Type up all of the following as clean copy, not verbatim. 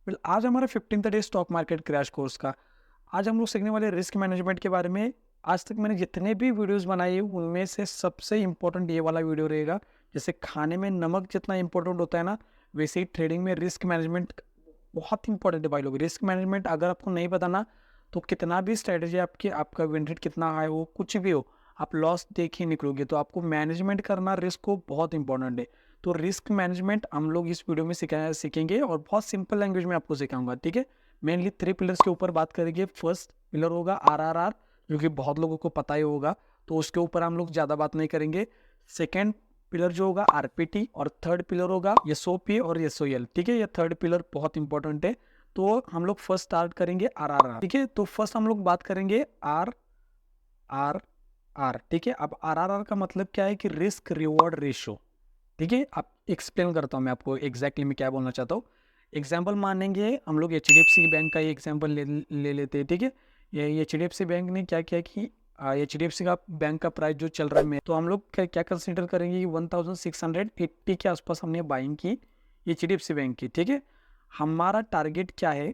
आज हमारा 15th day stock market crash course का आज हम लोग सीखने वाले रिस्क मैनेजमेंट के बारे में। आज तक मैंने जितने भी वीडियोस बनाए उनमें से सबसे इम्पोर्टेंट ये वाला वीडियो रहेगा। जैसे खाने में नमक जितना इम्पोर्टेंट होता है ना, वैसे ही ट्रेडिंग में रिस्क मैनेजमेंट बहुत इंपॉर्टेंट है भाई लोग। रिस्क मैनेजमेंट अगर आपको नहीं पता ना, तो कितना भी स्ट्रेटेजी आपका विन रेट कितना हाई हो, कुछ भी हो, आप लॉस देख ही निकलोगे। तो आपको मैनेजमेंट करना रिस्क को बहुत इंपॉर्टेंट है। तो रिस्क मैनेजमेंट हम लोग इस वीडियो में सीखेंगे और बहुत सिंपल लैंग्वेज में आपको सिखाऊंगा, ठीक है। मेनली 3 पिलर्स के ऊपर बात करेंगे। फर्स्ट पिलर होगा RRR, जो कि बहुत लोगों को पता ही होगा, तो उसके ऊपर हम लोग ज़्यादा बात नहीं करेंगे। सेकेंड पिलर जो होगा RPT, और थर्ड पिलर होगा SOP और SOL, ठीक है। ये थर्ड पिलर बहुत इंपॉर्टेंट है। तो हम लोग फर्स्ट स्टार्ट करेंगे RRR, ठीक है। तो फर्स्ट हम लोग बात करेंगे RRR, ठीक है। अब RRR का मतलब क्या है कि रिस्क रिवॉर्ड रेशो, ठीक है। आप एक्सप्लेन करता हूँ मैं आपको एग्जैक्टली मैं क्या बोलना चाहता हूँ। एग्जाम्पल मानेंगे हम लोग HDFC बैंक का ही एग्जाम्पल ले लेते हैं, ठीक है। ये HDFC बैंक ने क्या किया कि HDFC का बैंक का प्राइस जो चल रहा है, तो हम लोग क्या कंसिडर करेंगे कि 1680 के आसपास हमने बाइंग की HDFC बैंक की, ठीक है। हमारा टारगेट क्या है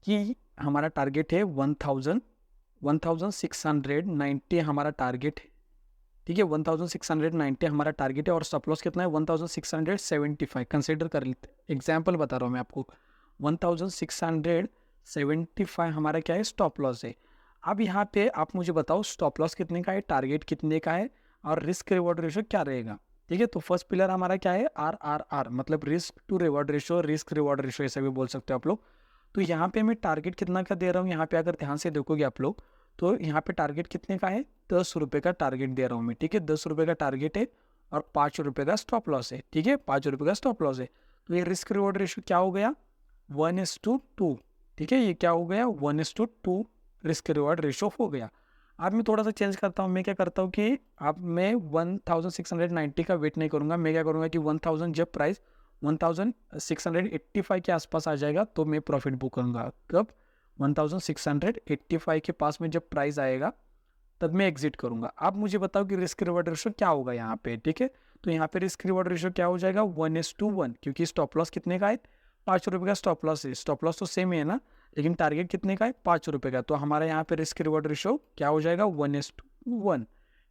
कि हमारा टारगेट है 1690 हमारा टारगेट है, ठीक है। 1690 हमारा टारगेट है और स्टॉप लॉस कितना है 1675 कंसिडर कर लेते हैं। एग्जाम्पल बता रहा हूँ मैं आपको, 1675 हमारा क्या है, स्टॉप लॉस है। अब यहाँ पे आप मुझे बताओ स्टॉप लॉस कितने का है, टारगेट कितने का है, और रिस्क रिवॉर्ड रेशो क्या रहेगा, ठीक है। तो फर्स्ट पिलर हमारा क्या है, RRR, मतलब risk to reward ratio, risk reward ratio ऐसा भी बोल सकते हो आप लोग। तो यहाँ पे मैं टारगेट कितना का दे रहा हूँ, यहाँ पे अगर ध्यान से देखोगे आप लोग, तो यहाँ पे टारगेट कितने का है, 10 रुपये का टारगेट दे रहा हूँ मैं, ठीक है। 10 रुपये का टारगेट है और 5 रुपये का स्टॉप लॉस है, ठीक है। 5 रुपये का स्टॉप लॉस है। तो ये रिस्क रिवॉर्ड रेशो क्या हो गया, 1:2, ठीक है। ये क्या हो गया, 1:2 रिस्क रिवॉर्ड रेशो हो गया। अब मैं थोड़ा सा चेंज करता हूँ। मैं क्या करता हूँ कि अब मैं 1690 का वेट नहीं करूँगा। मैं क्या करूँगा कि 1000 जब प्राइस 1685 के आसपास आ जाएगा तो मैं प्रॉफिट बुक करूँगा। कब, 1685 के पास में जब प्राइस आएगा तब मैं एग्जिट करूंगा। आप मुझे बताओ कि रिस्क रिवॉर्ड रेशो क्या होगा यहाँ पे, ठीक है। तो यहाँ पे रिस्क रिवॉर्ड रेशो क्या हो जाएगा, 1:1, क्योंकि स्टॉप लॉस कितने का है, 5 रुपये का स्टॉप लॉस है। स्टॉप लॉस तो सेम ही है ना, लेकिन टारगेट कितने का है, 5 रुपये का। तो हमारा यहाँ पे रिस्क रिवॉर्ड रेशो क्या हो जाएगा, 1:1,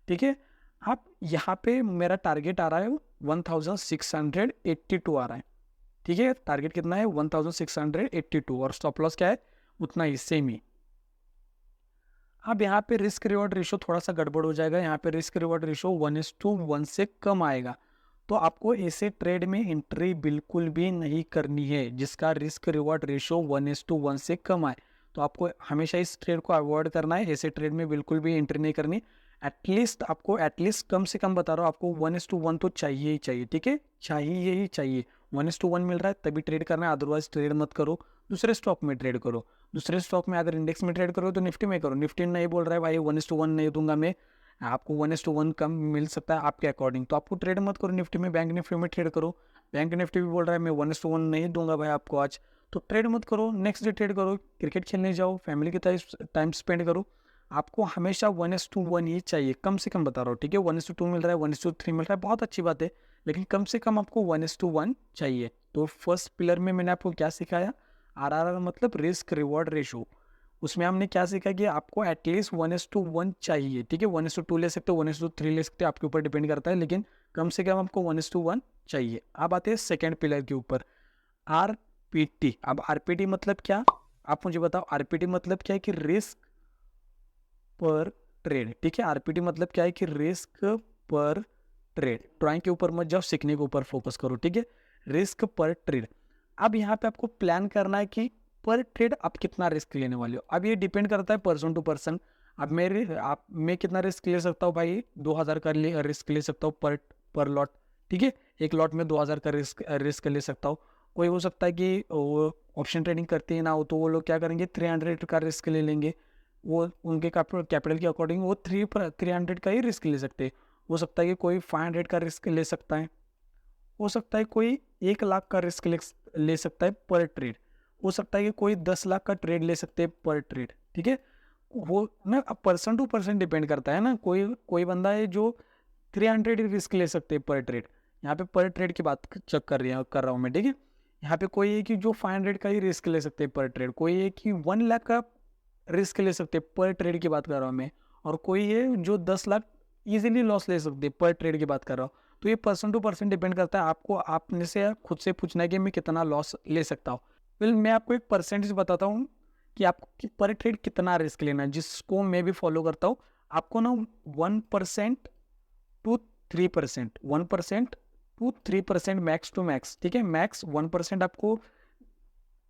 ठीक है। आप यहाँ पे मेरा टारगेट आ रहा है 1682 आ रहा है, ठीक है। टारगेट कितना है 1682 और स्टॉप लॉस क्या है, उतना ही, सेम ही। अब यहाँ पे रिस्क रिवॉर्ड रेशो थोड़ा सा गड़बड़ हो जाएगा। यहाँ पे रिस्क रिवॉर्ड रेशो 1:1 से कम आएगा। तो आपको ऐसे ट्रेड में एंट्री बिल्कुल भी नहीं करनी है जिसका रिस्क रिवॉर्ड रेशो 1:1 से कम आए। तो आपको हमेशा इस ट्रेड को अवॉइड करना है। ऐसे ट्रेड में बिल्कुल भी एंट्री नहीं करनी। एटलीस्ट कम से कम बता रहा हूँ आपको 1:1 तो चाहिए ही चाहिए, ठीक है। चाहिए ही चाहिए। 1:1 मिल रहा है तभी ट्रेड करना है, अदरवाइज ट्रेड मत करो। दूसरे स्टॉक में ट्रेड करो। दूसरे स्टॉक में अगर इंडेक्स में ट्रेड करो तो निफ्टी में करो। निफ्टी नहीं बोल रहा है भाई 1:1 नहीं दूंगा मैं, आपको 1:1 कम मिल सकता है आपके अकॉर्डिंग, तो आपको ट्रेड मत करो निफ्टी में, बैंक निफ्टी में ट्रेड करो। बैंक निफ्टी भी बोल रहा है मैं 1:1 नहीं दूंगा भाई आपको आज, तो ट्रेड मत करो, नेक्स्ट डे ट्रेड करो, क्रिकेट खेलने जाओ, फैमिली के टाइम स्पेंड करो। आपको हमेशा 1:1 ही चाहिए, कम से कम बता रहा हूँ, ठीक है। 1:2 मिल रहा है, 1:3 मिल रहा है, बहुत अच्छी बात है, लेकिन कम से कम आपको 1:1 चाहिए। तो फर्स्ट पिलर में मैंने आपको क्या सिखाया, RRR मतलब रिस्क रिवॉर्ड रेशो। उसमें हमने क्या सीखा कि आपको एटलीस्ट 1:1 चाहिए, ठीक है। 1:2 ले सकते हो, 1:3 ले सकते हो, आपके ऊपर डिपेंड करता है, लेकिन कम से कम आपको 1:1 चाहिए। अब आते हैं सेकेंड पिलर के ऊपर, RPT। अब RPT मतलब क्या, आप मुझे बताओ। RPT मतलब क्या है कि रिस्क पर ट्रेड, ठीक है। RPT मतलब क्या है कि रिस्क पर ट्रेड। ड्राइंग के ऊपर मत जाओ, सीखने के ऊपर फोकस करो, ठीक है। रिस्क पर ट्रेड। अब यहाँ पे आपको प्लान करना है कि पर ट्रेड आप कितना रिस्क लेने वाले हो। अब ये डिपेंड करता है पर्सन टू पर्सन। अब मैं कितना रिस्क ले सकता हूँ भाई, 2000 का रिस्क ले सकता हूँ पर लॉट, ठीक है। एक लॉट में 2000 का रिस्क ले सकता हूँ। कोई हो सकता है कि वो ऑप्शन ट्रेडिंग करते ही ना हो, तो वो लोग क्या करेंगे 300 का रिस्क ले लेंगे। वो उनके कैपिटल के अकॉर्डिंग वो 300 का ही रिस्क ले सकते हैं। हो सकता है कि कोई 500 का रिस्क ले सकता है, हो सकता है कोई 1 लाख का रिस्क ले सकता है पर ट्रेड, हो सकता है कि कोई 10 लाख का ट्रेड ले सकते हैं पर ट्रेड, ठीक है। वो ना अब पर्सन टू पर्सन डिपेंड करता है ना। कोई कोई बंदा है जो 300 रिस्क ले सकते हैं पर ट्रेड। यहाँ पे पर ट्रेड की बात कर रहा हूँ मैं, ठीक है। यहाँ पे कोई है कि जो 500 का ही रिस्क ले सकते हैं पर ट्रेड, कोई है कि 1 लाख का रिस्क ले सकते हैं पर ट्रेड की बात कर रहा हूँ मैं, और कोई है जो 10 लाख इजीली लॉस ले सकते हैं पर ट्रेड की बात कर रहा हूँ। तो ये पर्सन टू पर्सन डिपेंड करता है, आपको आपने से खुद से पूछना है कि मैं कितना लॉस ले सकता हूँ। वेल मैं आपको एक परसेंटेज बताता हूँ कि आपको पर ट्रेड कितना रिस्क लेना है, जिसको मैं भी फॉलो करता हूँ। आपको ना 1% to 3%, 1% to 3% max to max, ठीक है, मैक्स 1% आपको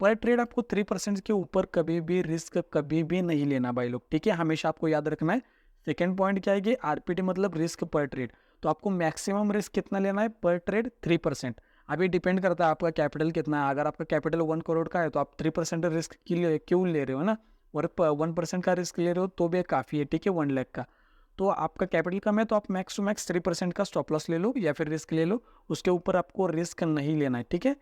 पर ट्रेड, आपको 3% के ऊपर कभी भी रिस्क कभी भी नहीं लेना भाई लोग, ठीक है, हमेशा आपको याद रखना है। सेकेंड पॉइंट क्या है कि आरपीटी मतलब रिस्क पर ट्रेड, तो आपको मैक्सिमम रिस्क कितना लेना है पर ट्रेड 3%। अभी डिपेंड करता है आपका कैपिटल कितना है, अगर आपका कैपिटल 1 करोड़ का है तो आप 3% रिस्क क्यों ले रहे हो ना, और 1% का रिस्क ले रहे हो तो भी काफ़ी है, ठीक है, 1 लाख का। तो आपका कैपिटल कम है तो आप मैक्स टू मैक्स 3% का स्टॉप लॉस ले लो या फिर रिस्क ले लो, उसके ऊपर आपको रिस्क नहीं लेना है, ठीक है।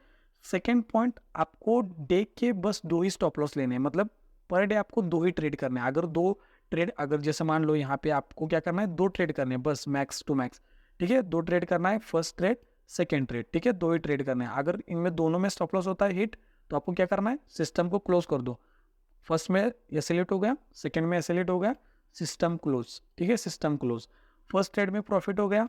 सेकेंड पॉइंट, आपको डे के बस 2 ही स्टॉप लॉस लेने हैं, मतलब पर डे आपको 2 ही ट्रेड करने हैं। अगर 2 ट्रेड, अगर जैसे मान लो यहाँ पे आपको क्या करना है, 2 ट्रेड करने हैं बस मैक्स टू मैक्स, ठीक है, 2 ट्रेड करना है, फर्स्ट ट्रेड सेकेंड ट्रेड, ठीक है, 2 ही ट्रेड करने हैं। अगर इनमें दोनों में स्टॉप लॉस होता है हिट, तो आपको क्या करना है, सिस्टम को क्लोज कर दो। फर्स्ट में एसिलेट हो गया, सेकेंड में एसिलेट हो गया, सिस्टम क्लोज, ठीक है, सिस्टम क्लोज। फर्स्ट ट्रेड में प्रॉफिट हो गया,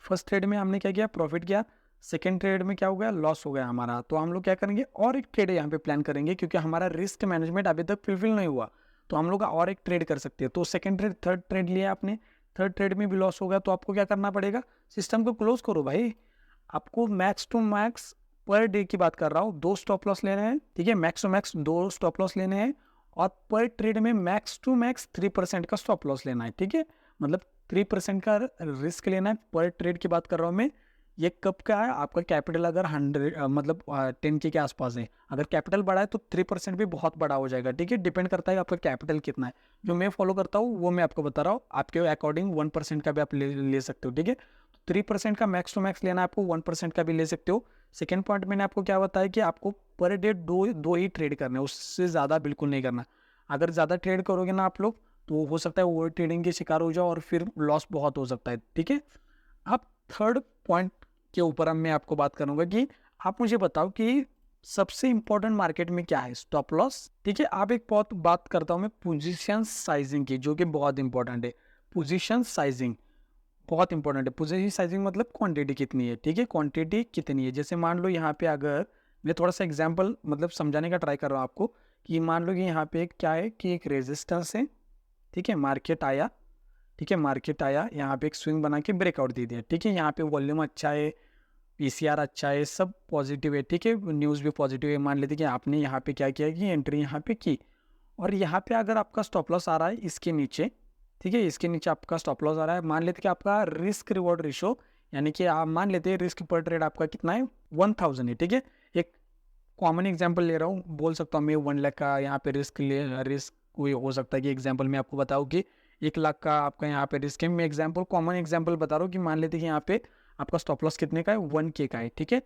फर्स्ट ट्रेड में हमने क्या किया, प्रॉफिट किया। सेकेंड ट्रेड में क्या हो गया, लॉस हो गया हमारा। तो हम लोग क्या करेंगे, और एक ट्रेड यहाँ पे प्लान करेंगे, क्योंकि हमारा रिस्क मैनेजमेंट अभी तक फुलफिल नहीं हुआ, तो हम लोग और एक ट्रेड कर सकते हैं। तो सेकेंड ट्रेड, थर्ड ट्रेड लिया आपने, थर्ड ट्रेड में भी लॉस हो गया, तो आपको क्या करना पड़ेगा, सिस्टम को क्लोज करो भाई। आपको max to max per day की बात कर रहा हूँ, 2 स्टॉप लॉस लेने हैं, ठीक है, max to max 2 stop loss लेने हैं, और पर ट्रेड में मैक्स टू मैक्स 3% का स्टॉप लॉस लेना है, ठीक है, मतलब 3% का रिस्क लेना है। पर ट्रेड की बात कर रहा हूँ मैं। ये कब का है, आपका कैपिटल अगर 100 मतलब 10K के आसपास है, अगर कैपिटल बड़ा है तो 3% भी बहुत बड़ा हो जाएगा, ठीक है, डिपेंड करता है आपका कैपिटल कितना है। जो मैं फॉलो करता हूँ वो मैं आपको बता रहा हूँ, आपके अकॉर्डिंग 1% का भी आप ले सकते हो, ठीक है। 3% का मैक्स टू मैक्स लेना है आपको, 1% का भी ले सकते हो। सेकेंड पॉइंट मैंने आपको क्या बताया कि आपको पर डे दो ही ट्रेड करने, उससे ज़्यादा बिल्कुल नहीं करना। अगर ज़्यादा ट्रेड करोगे ना आप लोग, तो हो सकता है ओवर ट्रेडिंग के शिकार हो जाओ और फिर लॉस बहुत हो सकता है, ठीक है। अब थर्ड पॉइंट के ऊपर अब मैं आपको बात करूंगा कि आप मुझे बताओ कि सबसे इंपॉर्टेंट मार्केट में क्या है, स्टॉप लॉस, ठीक है। आप एक बहुत बात करता हूं मैं पोजीशन साइजिंग की, जो कि बहुत इंपॉर्टेंट है। पोजीशन साइजिंग बहुत इंपॉर्टेंट है। पोजीशन साइजिंग मतलब क्वांटिटी कितनी है, ठीक है, क्वांटिटी कितनी है। जैसे मान लो यहाँ पे, अगर मैं थोड़ा सा एग्जांपल मतलब समझाने का ट्राई कर रहा हूँ आपको, कि मान लो कि यहाँ पे क्या है कि एक रेजिस्टेंस है, ठीक है, मार्केट आया, ठीक है, मार्केट आया, यहाँ पे एक स्विंग बना के ब्रेकआउट दे दिया, ठीक है, यहाँ पे वॉल्यूम अच्छा है, पीसीआर अच्छा है, सब पॉजिटिव है, ठीक है, न्यूज़ भी पॉजिटिव है। मान लेते कि आपने यहाँ पे क्या किया कि एंट्री यहाँ पे की, और यहाँ पे अगर आपका स्टॉप लॉस आ रहा है इसके नीचे, ठीक है, इसके नीचे आपका स्टॉप लॉस आ रहा है, मान लेते कि आपका रिस्क रिवॉर्ड रेशो, यानी कि आप मान लेते हैं रिस्क पर ट्रेड आपका कितना है, 1000 है, ठीक है। एक कॉमन एग्जांपल ले रहा हूँ, बोल सकता हूँ मैं 1 लाख का यहाँ पे रिस्क कोई हो सकता है कि एग्जांपल मैं आपको बताऊँ कि 1 लाख का आपका यहाँ पे रिस्क है। मैं एग्जांपल कॉमन एग्जांपल बता रहा हूँ कि मान लेते कि यहाँ पे आपका स्टॉप लॉस कितने का है, 1K का है, ठीक है।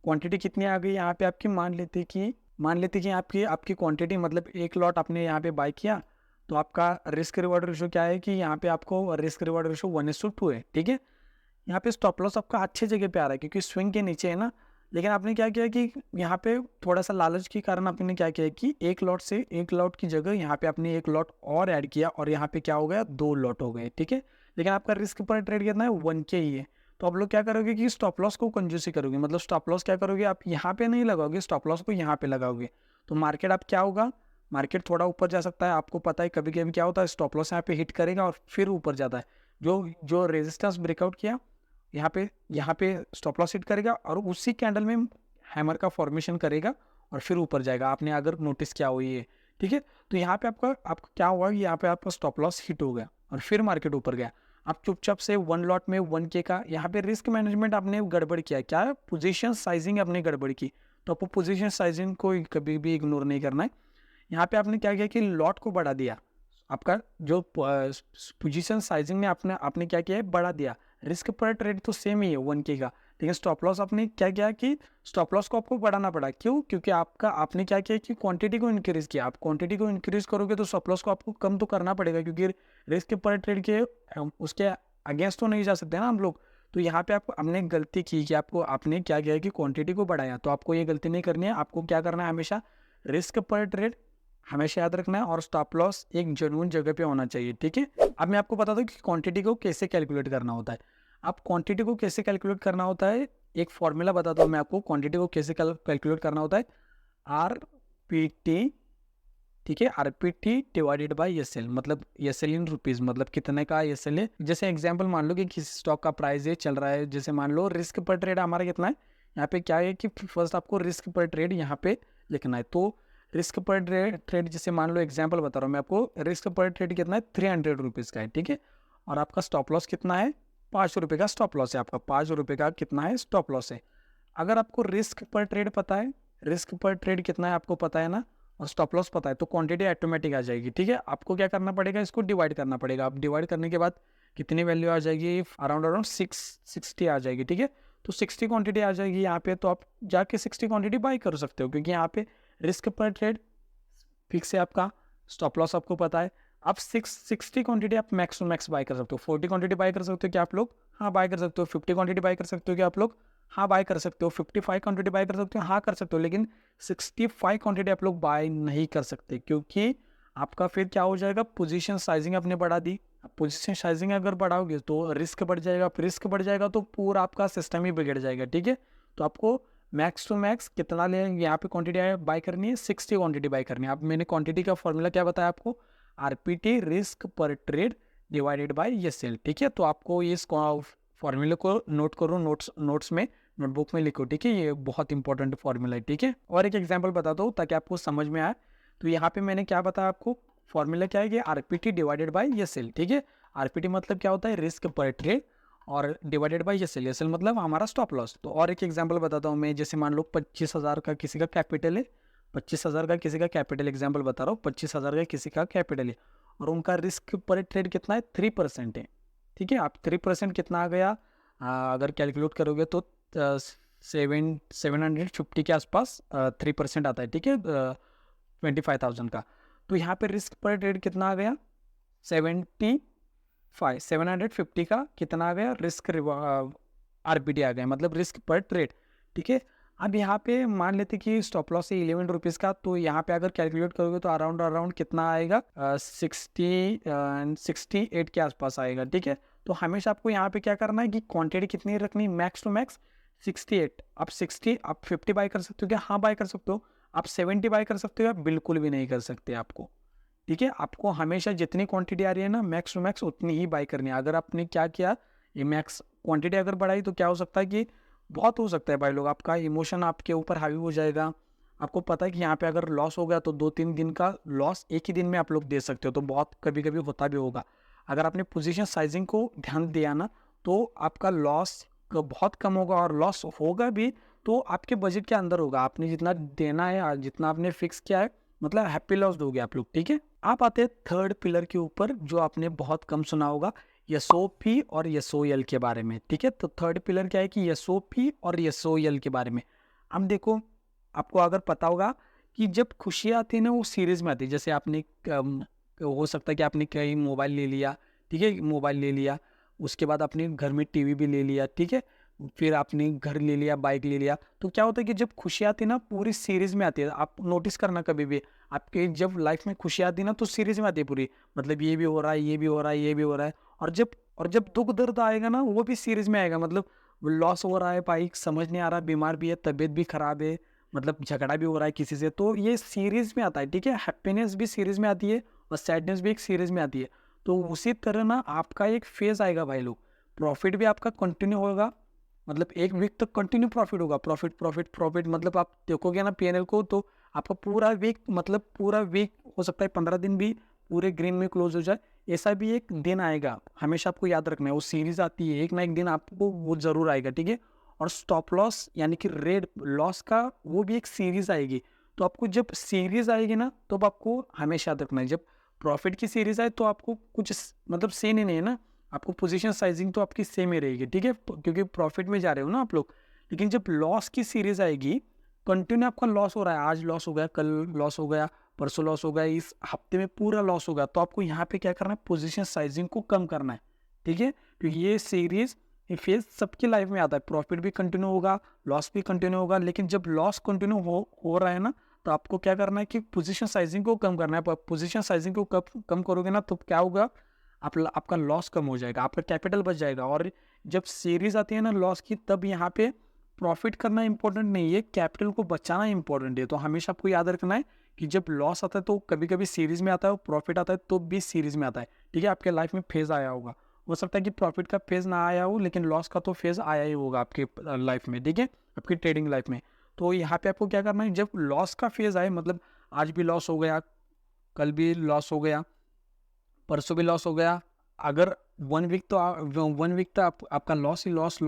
क्वांटिटी कितनी आ गई यहाँ पे आपकी, मान लेते कि आपकी आपकी क्वांटिटी मतलब 1 लॉट आपने यहाँ पे बाय किया, तो आपका रिस्क रिवॉर्ड रेशो क्या है कि यहाँ पे आपको रिस्क रिवॉर्ड रेशो 1:2 है, ठीक है। यहाँ पे स्टॉप लॉस आपका अच्छे जगह पे आ रहा है क्योंकि स्विंग के नीचे है ना, लेकिन आपने क्या किया कि यहाँ पे थोड़ा सा लालच के कारण आपने क्या किया कि 1 लॉट की जगह यहाँ पे आपने 1 लॉट और ऐड किया, और यहाँ पे क्या हो गया, 2 लॉट हो गए, ठीक है। लेकिन आपका रिस्क पर ट्रेड कितना है, 1K ही है। तो आप लोग क्या करोगे कि स्टॉप लॉस को कंजूसी करोगे, मतलब स्टॉप लॉस क्या करोगे, आप यहाँ पे नहीं लगाओगे, स्टॉप लॉस को यहाँ पे लगाओगे। तो मार्केट आप क्या होगा, मार्केट थोड़ा ऊपर जा सकता है, आपको पता है कभी कभी क्या होता है, स्टॉप लॉस यहाँ पे हिट करेगा और फिर ऊपर जाता है। जो जो रेजिस्टेंस ब्रेकआउट किया, यहाँ पे स्टॉप लॉस हिट करेगा और उसी कैंडल में हैमर का फॉर्मेशन करेगा और फिर ऊपर जाएगा। आपने अगर नोटिस किया हो ये, ठीक है। तो यहाँ पे आपका क्या हुआ, यहाँ पे आपका स्टॉप लॉस हिट हो गया और फिर मार्केट ऊपर गया। आप चुपचाप से 1 लॉट में 1K का, यहाँ पे रिस्क मैनेजमेंट आपने गड़बड़ किया, क्या है, पोजीशन साइजिंग आपने गड़बड़ की। तो आपको पोजीशन साइजिंग को कभी भी इग्नोर नहीं करना है। यहाँ पे आपने क्या किया कि लॉट को बढ़ा दिया, आपका जो पोजीशन साइजिंग में आपने क्या किया है, बढ़ा दिया। रिस्क पर ट्रेड तो सेम ही है 1K का, लेकिन स्टॉप लॉस आपने क्या किया कि स्टॉप लॉस को आपको बढ़ाना पड़ा। क्यों, क्योंकि आपने क्या किया कि क्वांटिटी को इंक्रीज किया। आप क्वांटिटी को इंक्रीज करोगे तो स्टॉप लॉस को आपको कम तो करना पड़ेगा, क्योंकि रिस्क पर ट्रेड के उसके अगेंस्ट तो नहीं जा सकते ना हम लोग। तो यहाँ पे आपको हमने गलती की कि आपने क्या किया कि क्वांटिटी को बढ़ाया, तो आपको ये गलती नहीं करनी है। आपको क्या करना है, हमेशा रिस्क पर ट्रेड हमेशा याद रखना है और स्टॉप लॉस एक जेन्युइन जगह पे होना चाहिए, ठीक है। अब मैं आपको बता दूं कि क्वांटिटी को कैसे कैलकुलेट करना होता है। आप क्वांटिटी को कैसे कैलकुलेट करना होता है, एक फॉर्मूला बताता हूँ मैं आपको क्वांटिटी को कैसे कैलकुलेट करना होता है। आर पी टी, ठीक है, आरपीटी डिवाइडेड बाय एसएल, मतलब एसएल इन रुपीज, मतलब कितने का एसएल है। जैसे एग्जांपल मान लो कि किसी स्टॉक का प्राइस है चल रहा है, जैसे मान लो रिस्क पर ट्रेड हमारा कितना है। यहाँ पे क्या है कि फर्स्ट आपको रिस्क पर ट्रेड यहाँ पे लिखना है। तो रिस्क पर ट्रेड जैसे मान लो एग्जाम्पल बता रहा हूँ मैं आपको, रिस्क पर ट्रेड कितना है, 300 रुपीज़ का है, ठीक है। और आपका स्टॉप लॉस कितना है, 5 रुपये का स्टॉप लॉस है आपका, 5 रुपये का कितना है स्टॉप लॉस है। अगर आपको रिस्क पर ट्रेड पता है, रिस्क पर ट्रेड कितना है आपको पता है ना, और स्टॉप लॉस पता है, तो क्वांटिटी ऑटोमेटिक आ जाएगी, ठीक है। आपको क्या करना पड़ेगा, इसको डिवाइड करना पड़ेगा। आप डिवाइड करने के बाद कितनी वैल्यू आ जाएगी, अराउंड 660 आ जाएगी, ठीक है। तो 60 क्वांटिटी आ जाएगी यहाँ पे, तो आप जाके 60 क्वांटिटी बाई कर सकते हो, क्योंकि यहाँ पे रिस्क पर ट्रेड फिक्स है आपका, स्टॉप लॉस आपको पता है। आप 60 क्वांटिटी आप मैक्स टू मैक्स बाय कर सकते हो। 40 क्वांटिटी बाय कर सकते हो क्या आप लोग, हाँ बाय कर सकते हो। 50 क्वांटिटी बाय कर सकते हो क्या आप लोग, हाँ बाय कर सकते हो। 55 क्वांटिटी बाय कर सकते हो, हाँ कर सकते हो। लेकिन 65 क्वांटिटी आप लोग बाय नहीं कर सकते, क्योंकि आपका फिर क्या हो जाएगा, पोजीशन साइजिंग आपने बढ़ा दी। पोजीशन साइजिंग अगर बढ़ाओगे तो रिस्क बढ़ जाएगा, रिस्क बढ़ जाएगा तो पूरा आपका सिस्टम ही बिगड़ जाएगा, ठीक है। तो आपको मैक्स टू मैक्स कितना ले, यहाँ पे क्वांटिटी बाय करनी है, 60 क्वांटिटी बाय करनी है। अब मैंने क्वांटिटी का फॉर्मूला क्या बताया आपको, आरपीटी रिस्क पर ट्रेड डिवाइडेड बाय एसएल, ठीक है। तो आपको इस फॉर्मूले को नोट करो, नोट्स में, नोटबुक में लिखो, ठीक है। ये बहुत इंपॉर्टेंट फॉर्मूला है, ठीक है। और एक एग्जांपल बताता हूँ ताकि आपको समझ में आए। तो यहाँ पे मैंने क्या बताया आपको, फॉर्मूला क्या है कि आरपीटी डिवाइडेड बाय एसएल, ठीक है। आरपीटी मतलब क्या होता है, रिस्क पर ट्रेड, और डिवाइडेड बाय एसएल, एसएल मतलब हमारा स्टॉप लॉस। तो और एक एग्जांपल बताता हूँ मैं, जैसे मान लो 25,000 का किसी का कैपिटल है, 25,000 का किसी का कैपिटल, एग्जांपल बता रहा हूँ, 25,000 का किसी का कैपिटल है, और उनका रिस्क पर ट्रेड कितना है, 3% है, ठीक है। आप 3% कितना आ गया, अगर कैलकुलेट करोगे तो 750 के आसपास 3% आता है, ठीक है, 25,000 का। तो यहाँ पे रिस्क पर ट्रेड कितना आ गया, 750 का कितना आ गया, रिस्क आरपीटी आ गया, मतलब रिस्क पर ट्रेड, ठीक है। अब यहाँ पे मान लेते कि स्टॉप लॉस है 11 रुपीज़ का, तो यहाँ पे अगर कैलकुलेट करोगे तो अराउंड कितना आएगा, 68 के आसपास आएगा, ठीक है। तो हमेशा आपको यहाँ पे क्या करना है कि क्वांटिटी कितनी रखनी, मैक्स टू मैक्स 68। आप 60, आप 50 बाय कर सकते हो क्या, हाँ बाय कर सकते हो। आप 70 बाय कर सकते हो, बिल्कुल भी नहीं कर सकते आपको, ठीक है। आपको हमेशा जितनी क्वांटिटी आ रही है ना, मैक्स टू मैक्स उतनी ही बाय करनी है। अगर आपने क्या किया, ये मैक्स क्वांटिटी अगर बढ़ाई तो क्या हो सकता है कि बहुत हो सकता है भाई लोग, आपका इमोशन आपके ऊपर हावी हो जाएगा। आपको पता है कि यहाँ पे अगर लॉस हो गया तो 2-3 दिन का लॉस एक ही दिन में आप लोग दे सकते हो, तो बहुत कभी कभी होता भी होगा। अगर आपने पोजीशन साइजिंग को ध्यान दिया ना, तो आपका लॉस बहुत कम होगा, और लॉस होगा भी तो आपके बजट के अंदर होगा। आपने जितना देना है, जितना आपने फिक्स किया है, मतलब हैप्पी लॉस दोगे आप लोग, ठीक है। आप आते हैं थर्ड पिलर के ऊपर, जो आपने बहुत कम सुना होगा, एसओपी और एसओएल के बारे में, ठीक है। तो थर्ड पिलर क्या है कि एसओपी और एसओएल के बारे में। अब देखो, आपको अगर पता होगा कि जब खुशियाँ आती है ना, वो सीरीज में आती है। जैसे आपने हो सकता है कि आपने कहीं मोबाइल ले लिया, ठीक है, मोबाइल ले लिया, उसके बाद आपने घर में टीवी भी ले लिया, ठीक है, फिर आपने घर ले लिया, बाइक ले लिया। तो क्या होता है कि जब खुशी आती है ना, पूरी सीरीज में आती है। आप नोटिस करना कभी भी, आपके जब लाइफ में खुशी आती है ना, तो सीरीज में आती है पूरी, मतलब ये भी हो रहा है, ये भी हो रहा है, ये भी हो रहा है। और जब दुख दर्द आएगा ना, वो भी सीरीज में आएगा। मतलब लॉस हो रहा है, भाई समझ नहीं आ रहा, बीमार भी है, तबीयत भी खराब है, मतलब झगड़ा भी हो रहा है किसी से, तो ये सीरीज में आता है, ठीक है। हैप्पीनेस भी सीरीज में आती है, और सैडनेस भी एक सीरीज में आती है। तो उसी तरह ना आपका एक फेज आएगा भाई लोग, प्रॉफिट भी आपका कंटिन्यू होगा, मतलब एक वीक तक कंटिन्यू प्रॉफिट होगा, प्रॉफिट प्रॉफिट प्रॉफिट, मतलब आप देखोगे ना पीएनएल को, तो आपका पूरा वीक, मतलब पूरा वीक हो सकता है 15 दिन भी पूरे ग्रीन में क्लोज हो जाए, ऐसा भी एक दिन आएगा। हमेशा आपको याद रखना है, वो सीरीज आती है, एक ना एक दिन आपको वो जरूर आएगा, ठीक है। और स्टॉप लॉस यानी कि रेड लॉस का वो भी एक सीरीज आएगी। तो आपको जब सीरीज आएगी ना, तो आपको हमेशा याद रखना है, जब प्रॉफिट की सीरीज आए तो आपको कुछ मतलब सेम ही नहीं है ना, आपको पोजीशन साइजिंग तो आपकी सेम ही रहेगी, ठीक है, क्योंकि प्रॉफिट में जा रहे हो ना आप लोग। लेकिन जब लॉस की सीरीज आएगी, कंटिन्यू आपका लॉस हो रहा है, आज लॉस हो गया, कल लॉस हो गया, परसों लॉस हो गया, इस हफ्ते में पूरा लॉस हो गया, तो आपको यहाँ पे क्या करना है, पोजीशन साइजिंग को कम करना है, ठीक है। तो ये सीरीज ये फेज सबकी लाइफ में आता है, प्रॉफिट भी कंटिन्यू होगा, लॉस भी कंटिन्यू होगा। लेकिन जब लॉस कंटिन्यू हो रहा है ना, तो आपको क्या करना है कि पोजीशन साइजिंग को कम करना है। पोजीशन साइजिंग को कम करोगे ना, तो क्या होगा, आपका लॉस कम हो जाएगा, आपका कैपिटल बच जाएगा। और जब सीरीज आती है ना लॉस की, तब यहाँ पे प्रॉफिट करना इंपॉर्टेंट नहीं है, कैपिटल को बचाना इंपॉर्टेंट है। तो हमेशा आपको याद रखना है कि जब लॉस आता है तो कभी कभी सीरीज में आता है, और प्रॉफिट आता है तो भी सीरीज में आता है। ठीक है, आपके लाइफ में फेज आया होगा, हो सकता है कि प्रॉफिट का फेज ना आया हो, लेकिन लॉस का तो फेज आया ही होगा आपके लाइफ में। ठीक है, आपकी ट्रेडिंग लाइफ में। तो यहाँ पे आपको क्या करना है, जब लॉस का फेज आए, मतलब आज भी लॉस हो गया, कल भी लॉस हो गया, परसों भी लॉस हो गया, अगर 1 वीक तो 1 वीक तक आपका लॉस ही लॉस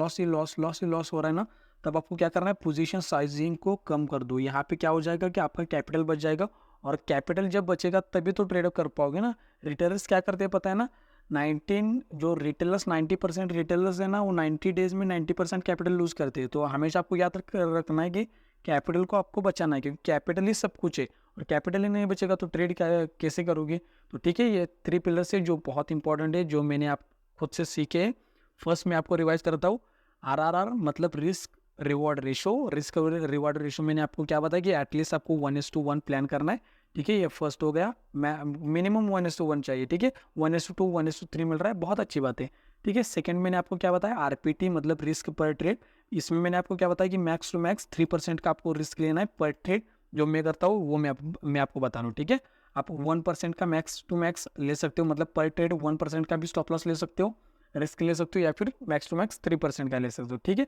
हो रहा है ना, तब आपको क्या करना है, पोजीशन साइजिंग को कम कर दो। यहाँ पे क्या हो जाएगा कि आपका कैपिटल बच जाएगा, और कैपिटल जब बचेगा तभी तो ट्रेड अप कर पाओगे ना। रिटेलर्स क्या करते हैं पता है ना, 90% रिटेलर्स है ना, वो 90 डेज में 90% कैपिटल लूज करते हैं। तो हमेशा आपको याद रखना है कि कैपिटल को आपको बचाना है, क्योंकि कैपिटल ही सब कुछ है, और कैपिटल ही नहीं बचेगा तो ट्रेड कैसे करोगे। तो ठीक है, ये 3 पिलर्स है जो बहुत इंपॉर्टेंट है, जो मैंने आप खुद से सीखे हैं। फर्स्ट मैं आपको रिवाइज करता हूँ, RRR मतलब risk reward ratio. Risk reward ratio मैंने आपको क्या बताया कि एटलीस्ट आपको 1:1 प्लान करना है। ठीक है, ये फर्स्ट हो गया, मिनिमम 1:1 चाहिए। ठीक है, 1:2 1:3 मिल रहा है, बहुत अच्छी बात है। ठीक है, सेकंड मैंने आपको क्या बताया, RPT मतलब रिस्क पर ट्रेड। इसमें मैंने आपको क्या बताया कि मैक्स टू मैक्स 3% का आपको रिस्क लेना है पर ट्रेड। जो मैं करता हूँ वो मैं आपको बता रहा हूँ। ठीक है, आप 1% का मैक्स टू मैक्स ले सकते हो, मतलब पर ट्रेड 1% का भी स्टॉप लॉस ले सकते हो, रिस्क ले सकते हो, या फिर मैक्स टू मैक्स 3% का ले सकते हो। ठीक है,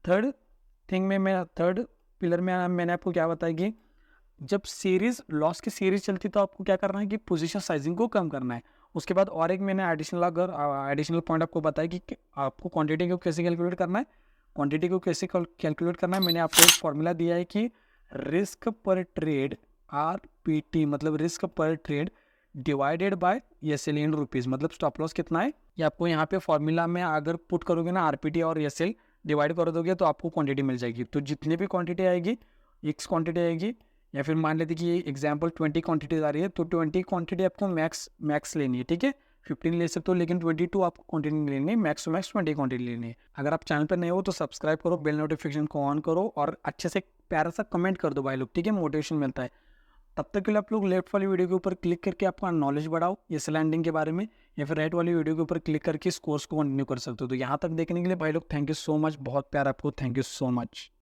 थर्ड पिलर में मैंने आपको क्या बताया कि जब सीरीज लॉस की सीरीज चलती तो आपको क्या करना है कि पोजीशन साइजिंग को कम करना है। उसके बाद और एक मैंने एडिशनल पॉइंट आपको बताया कि आपको क्वांटिटी को कैसे कैलकुलेट करना है। क्वांटिटी को कैसे कैलकुलेट करना है, मैंने आपको एक फॉर्मूला दिया है कि रिस्क पर ट्रेड RPT मतलब रिस्क पर trade divided by SL in rupees, मतलब स्टॉप लॉस कितना है ये आपको यहाँ पे फॉर्मूला में अगर पुट करोगे ना, RPT और SL डिवाइड कर दोगे तो आपको क्वांटिटी मिल जाएगी। तो जितनी भी क्वांटिटी आएगी, एक्स क्वांटिटी आएगी, या फिर मान लेते कि एग्जाम्पल 20 क्वांटिटीज आ रही है, तो 20 क्वांटिटी आपको मैक्स लेनी है। ठीक है, 15 ले सकते हो, लेकिन 22 आपको क्वांटिटी नहीं लेनी है, मैक्स टू मैक्स 20 क्वांटिटी लेनी है। अगर आप चैनल पर नए हो तो सब्सक्राइब करो, बेल नोटिफिकेशन को ऑन करो, और अच्छे से प्यारा सा कमेंट कर दो भाई लोग। ठीक है, मोटिवेशन मिलता है। तब तक के लिए आप लोग लेफ्ट वाली वीडियो के ऊपर क्लिक करके आपका नॉलेज बढ़ाओ इस लैंडिंग के बारे में, या फिर राइट वाली वीडियो के ऊपर क्लिक करके इस कोर्स को कंटिन्यू कर सकते हो। तो यहाँ तक देखने के लिए भाई लोग थैंक यू सो मच, बहुत प्यार आपको, थैंक यू सो मच।